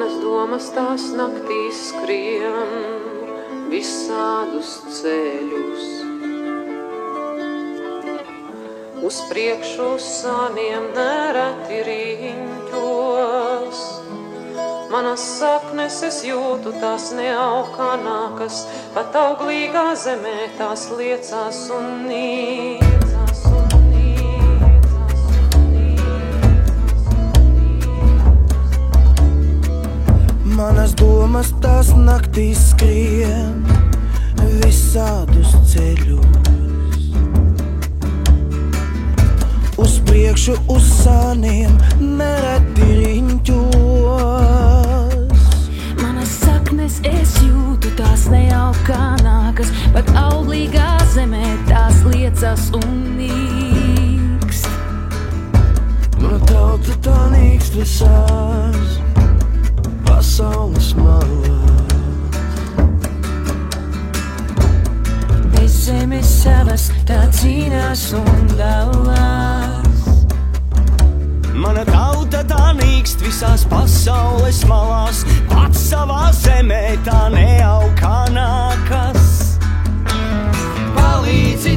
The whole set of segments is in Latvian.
Manas domas tās naktīs skrien visādus ceļus. Uz priekšu sāniem nereti riņķos. Manas saknes es jūtu, tās neaug kā nākas, pat auglīgā zemē tās liecās un niecās un niecās un niecās. Manas domas tās naktīs skrien visādus ceļus. Uz priekšu, uz sāniem nereti riņķos. Manas saknes es jūtu, tās neaug kā nākas, pat auglīgā zemē tās liecas un nīkst. Mana tauta tā nīkst visās pasaules malās. Bez zemes savas tā cīnās un dalās. Mana tauta tā nīkst visās pasaules malās, pats savā zemē tā neaug kā nākas. Palīdzi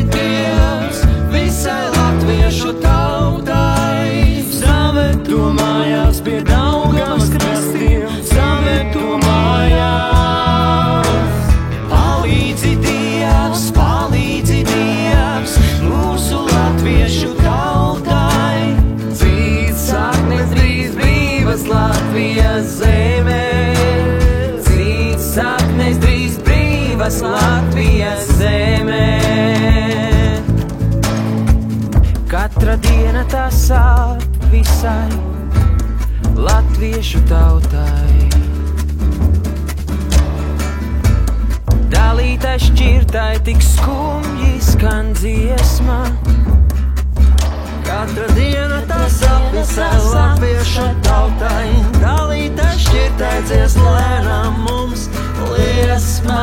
Dievs, visai latviešu tautai. Savetu mājās pie Daugavas krastiem, savetu mājās. Palīdzi Dievs, mūsu latviešu tautai. Cīt saknes drīz brīvas Latvijas zemē. Cīt saknes drīz brīvas Latvijas zemē. Katra diena tā sāp visai latviešu tautai. Dalītai šķirtai tik skumji skan dziesma. Katra diena tā sāp visai latviešu tautai. Dalītai šķirtai dzies lēnām mums liesmā.